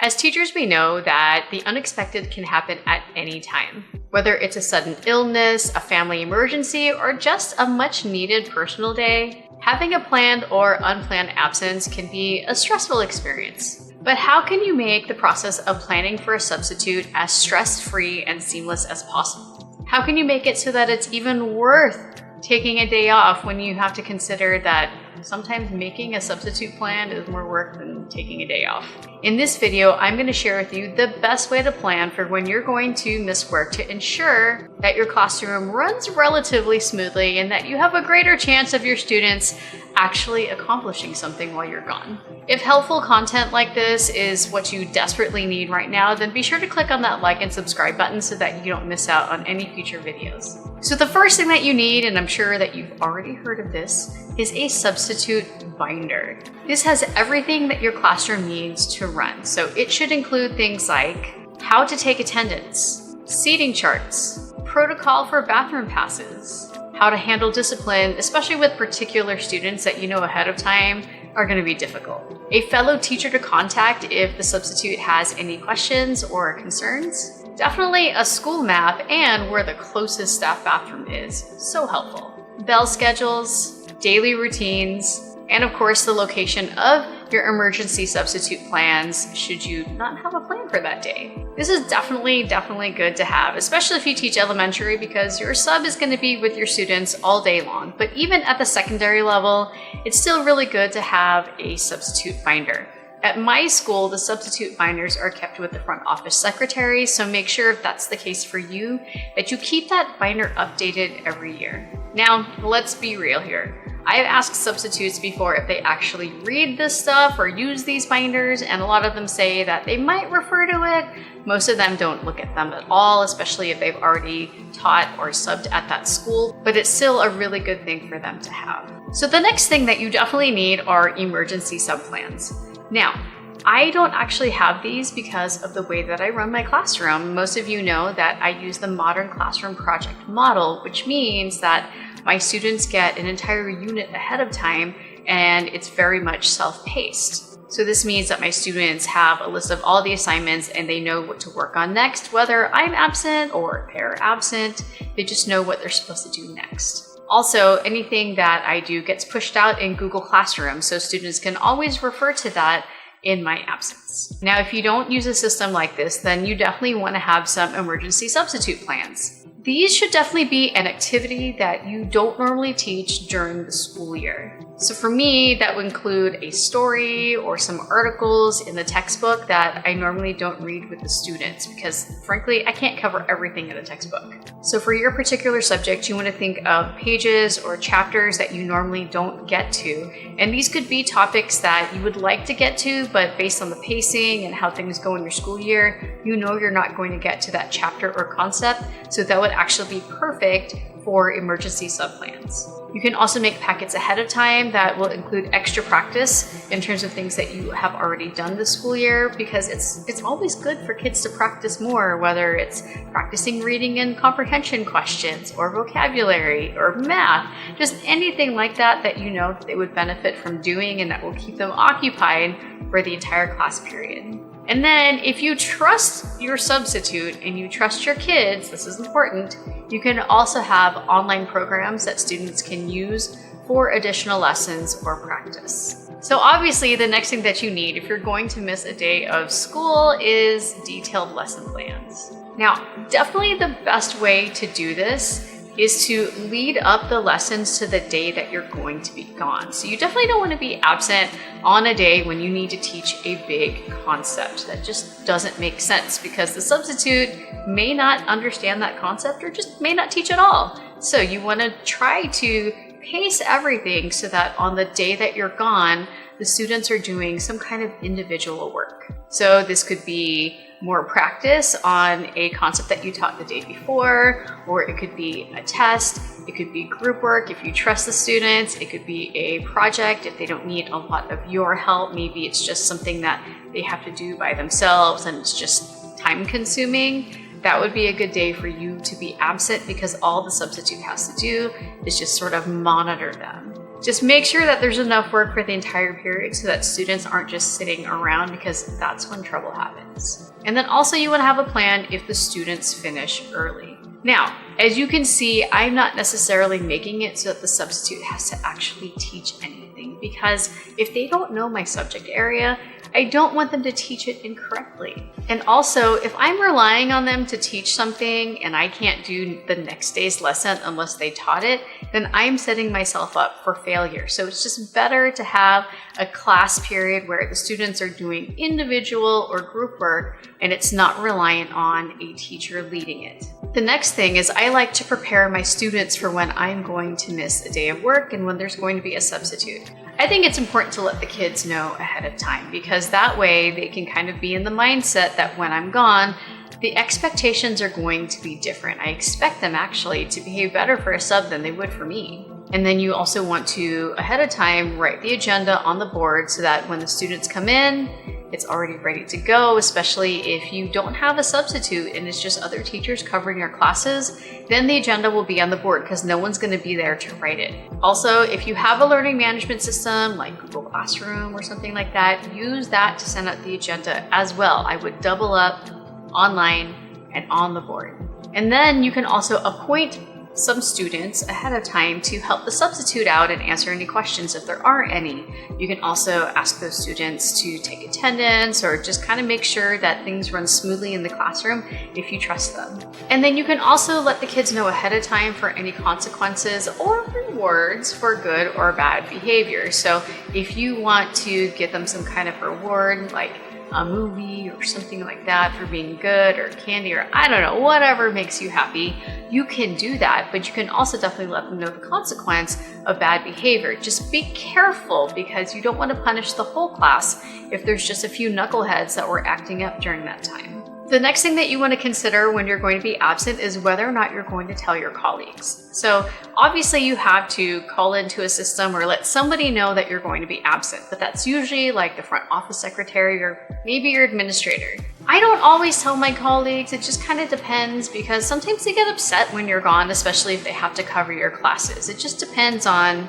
As teachers, we know that the unexpected can happen at any time. Whether it's a sudden illness, a family emergency, or just a much needed personal day, having a planned or unplanned absence can be a stressful experience. But how can you make the process of planning for a substitute as stress-free and seamless as possible? How can you make it so that it's even worth taking a day off when you have to consider that sometimes making a substitute plan is more work than taking a day off? In this video, I'm going to share with you the best way to plan for when you're going to miss work to ensure that your classroom runs relatively smoothly and that you have a greater chance of your students actually accomplishing something while you're gone. If helpful content like this is what you desperately need right now, then be sure to click on that like and subscribe button so that you don't miss out on any future videos. So the first thing that you need, and I'm sure that you've already heard of this, is a substitute binder. This has everything that your classroom needs to run. So it should include things like how to take attendance, seating charts, protocol for bathroom passes, how to handle discipline, especially with particular students that you know ahead of time are going to be difficult, a fellow teacher to contact if the substitute has any questions or concerns, definitely a school map and where the closest staff bathroom is, so helpful, bell schedules, daily routines, and of course the location of your emergency substitute plans should you not have a plan for that day. This is definitely good to have, especially if you teach elementary, because your sub is going to be with your students all day long. But even at the secondary level, it's still really good to have a substitute binder. At my school, the substitute binders are kept with the front office secretary, so make sure if that's the case for you, that you keep that binder updated every year. Now, let's be real here. I've asked substitutes before if they actually read this stuff or use these binders, and a lot of them say that they might refer to it. Most of them don't look at them at all, especially if they've already taught or subbed at that school, but it's still a really good thing for them to have. So the next thing that you definitely need are emergency sub-plans. Now, I don't actually have these because of the way that I run my classroom. Most of you know that I use the Modern Classroom Project model, which means that my students get an entire unit ahead of time and it's very much self-paced. So this means that my students have a list of all the assignments and they know what to work on next, whether I'm absent or they're absent, they just know what they're supposed to do next. Also, anything that I do gets pushed out in Google Classroom, so students can always refer to that in my absence. Now, if you don't use a system like this, then you definitely want to have some emergency substitute plans. These should definitely be an activity that you don't normally teach during the school year. So for me, that would include a story or some articles in the textbook that I normally don't read with the students because frankly, I can't cover everything in the textbook. So for your particular subject, you want to think of pages or chapters that you normally don't get to. And these could be topics that you would like to get to, but based on the pacing and how things go in your school year, you know you're not going to get to that chapter or concept. So that would actually be perfect for emergency sub-plans. You can also make packets ahead of time that will include extra practice in terms of things that you have already done this school year, because it's always good for kids to practice more, whether it's practicing reading and comprehension questions or vocabulary or math, just anything like that that you know that they would benefit from doing and that will keep them occupied for the entire class period. And then if you trust your substitute and you trust your kids, this is important, you can also have online programs that students can use for additional lessons or practice. So obviously the next thing that you need if you're going to miss a day of school is detailed lesson plans. Now, definitely the best way to do this is to lead up the lessons to the day that you're going to be gone. So you definitely don't want to be absent on a day when you need to teach a big concept. That just doesn't make sense because the substitute may not understand that concept or just may not teach at all. So you want to try to pace everything so that on the day that you're gone, the students are doing some kind of individual work. So this could be more practice on a concept that you taught the day before, or it could be a test, it could be group work if you trust the students, it could be a project if they don't need a lot of your help, maybe it's just something that they have to do by themselves and it's just time consuming. That would be a good day for you to be absent because all the substitute has to do is just sort of monitor them. Just make sure that there's enough work for the entire period so that students aren't just sitting around, because that's when trouble happens. And then also you want to have a plan if the students finish early. Now, as you can see, I'm not necessarily making it so that the substitute has to actually teach anything, because if they don't know my subject area, I don't want them to teach it incorrectly. And also, if I'm relying on them to teach something and I can't do the next day's lesson unless they taught it, then I'm setting myself up for failure. So it's just better to have a class period where the students are doing individual or group work and it's not reliant on a teacher leading it. The next thing is I like to prepare my students for when I'm going to miss a day of work and when there's going to be a substitute. I think it's important to let the kids know ahead of time, because that way they can kind of be in the mindset that when I'm gone, the expectations are going to be different. I expect them actually to behave better for a sub than they would for me. And then you also want to, ahead of time, write the agenda on the board so that when the students come in, it's already ready to go, especially if you don't have a substitute and it's just other teachers covering your classes, then the agenda will be on the board because no one's going to be there to write it. Also, if you have a learning management system like Google Classroom or something like that, use that to send out the agenda as well. I would double up online and on the board. And then you can also appoint some students ahead of time to help the substitute out and answer any questions if there are any. You can also ask those students to take attendance or just kind of make sure that things run smoothly in the classroom if you trust them. And then you can also let the kids know ahead of time for any consequences or rewards for good or bad behavior. So if you want to give them some kind of reward, like a movie or something like that for being good, or candy, or I don't know, whatever makes you happy, you can do that. But you can also definitely let them know the consequence of bad behavior. Just be careful, because you don't want to punish the whole class if there's just a few knuckleheads that were acting up during that time. The next thing that you want to consider when you're going to be absent is whether or not you're going to tell your colleagues. So obviously you have to call into a system or let somebody know that you're going to be absent, but that's usually like the front office secretary or maybe your administrator. I don't always tell my colleagues, it just kind of depends, because sometimes they get upset when you're gone, especially if they have to cover your classes. It just depends on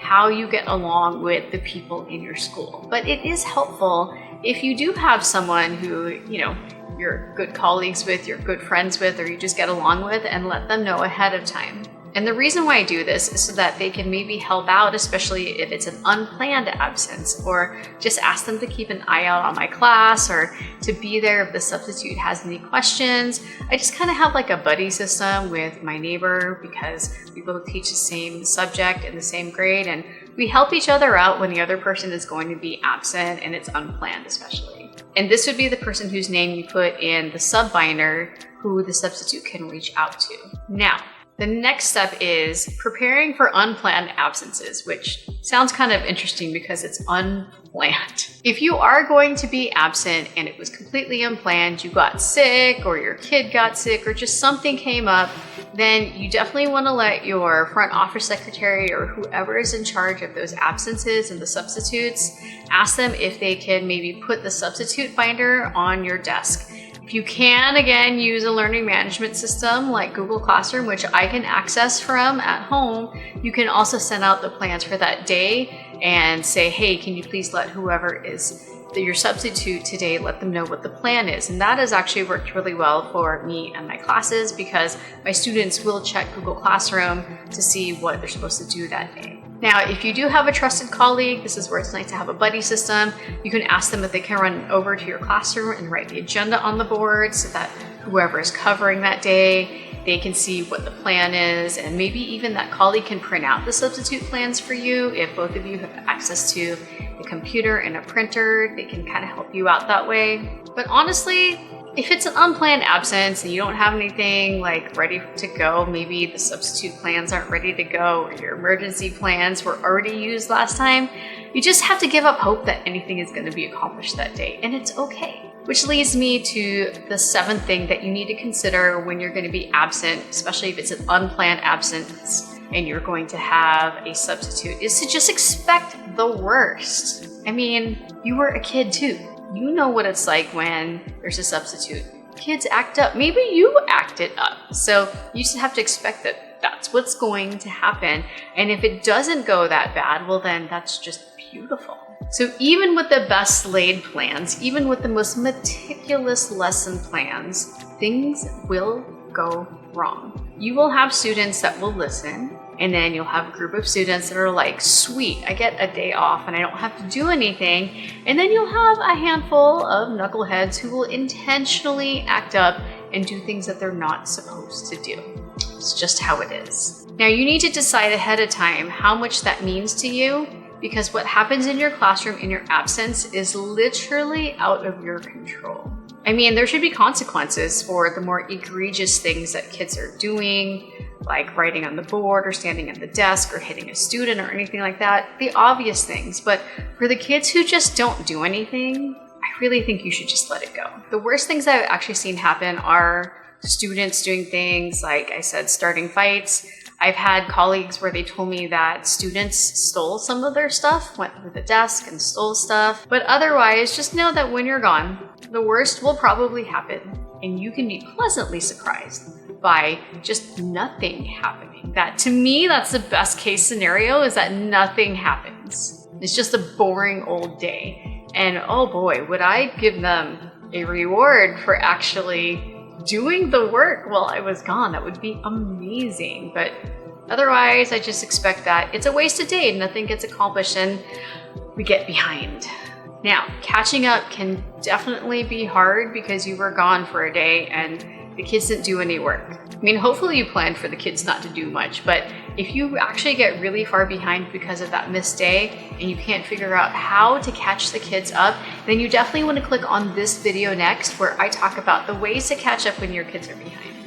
how you get along with the people in your school. But it is helpful if you do have someone who, you're good colleagues with, you're good friends with, or you just get along with, and let them know ahead of time. And the reason why I do this is so that they can maybe help out, especially if it's an unplanned absence, or just ask them to keep an eye out on my class, or to be there if the substitute has any questions. I just kind of have like a buddy system with my neighbor, because we both teach the same subject in the same grade, and we help each other out when the other person is going to be absent and it's unplanned especially. And this would be the person whose name you put in the sub binder, who the substitute can reach out to. Now, the next step is preparing for unplanned absences, which sounds kind of interesting because it's unplanned. If you are going to be absent and it was completely unplanned, you got sick or your kid got sick or just something came up, then you definitely want to let your front office secretary or whoever is in charge of those absences and the substitutes, ask them if they can maybe put the substitute binder on your desk. If you can, again, use a learning management system like Google Classroom, which I can access from at home, you can also send out the plans for that day and say, hey, can you please let whoever is your substitute today, let them know what the plan is. And that has actually worked really well for me and my classes, because my students will check Google Classroom to see what they're supposed to do that day. Now, if you do have a trusted colleague, this is where it's nice to have a buddy system. You can ask them if they can run over to your classroom and write the agenda on the board so that whoever is covering that day, they can see what the plan is, and maybe even that colleague can print out the substitute plans for you. If both of you have access to a computer and a printer, they can kind of help you out that way. But honestly, if it's an unplanned absence and you don't have anything like ready to go, maybe the substitute plans aren't ready to go, or your emergency plans were already used last time, you just have to give up hope that anything is going to be accomplished that day, and it's okay. Which leads me to the seventh thing that you need to consider when you're going to be absent, especially if it's an unplanned absence and you're going to have a substitute, is to just expect the worst. I mean, you were a kid too. You know what it's like when there's a substitute. kids act up. Maybe you acted up. So you just have to expect that that's what's going to happen. And if it doesn't go that bad, well then that's just beautiful. So even with the best laid plans, even with the most meticulous lesson plans, things will go wrong. You will have students that will listen, and then you'll have a group of students that are like, sweet, I get a day off and I don't have to do anything. And then you'll have a handful of knuckleheads who will intentionally act up and do things that they're not supposed to do. It's just how it is. Now you need to decide ahead of time how much that means to you, because what happens in your classroom in your absence is literally out of your control. I mean, there should be consequences for the more egregious things that kids are doing, like writing on the board or standing at the desk or hitting a student or anything like that, the obvious things. But for the kids who just don't do anything, I really think you should just let it go. The worst things I've actually seen happen are students doing things, like I said, starting fights. I've had colleagues where they told me that students stole some of their stuff, went through the desk and stole stuff. But otherwise, just know that when you're gone, the worst will probably happen, and you can be pleasantly surprised by just nothing happening. That, to me, that's the best case scenario, is that nothing happens. It's just a boring old day. And oh boy, would I give them a reward for actually doing the work while I was gone. That would be amazing. But otherwise, I just expect that it's a wasted day. Nothing gets accomplished and we get behind. Now, catching up can definitely be hard because you were gone for a day and the kids didn't do any work. I mean, hopefully you planned for the kids not to do much, but if you actually get really far behind because of that missed day and you can't figure out how to catch the kids up, then you definitely want to click on this video next, where I talk about the ways to catch up when your kids are behind.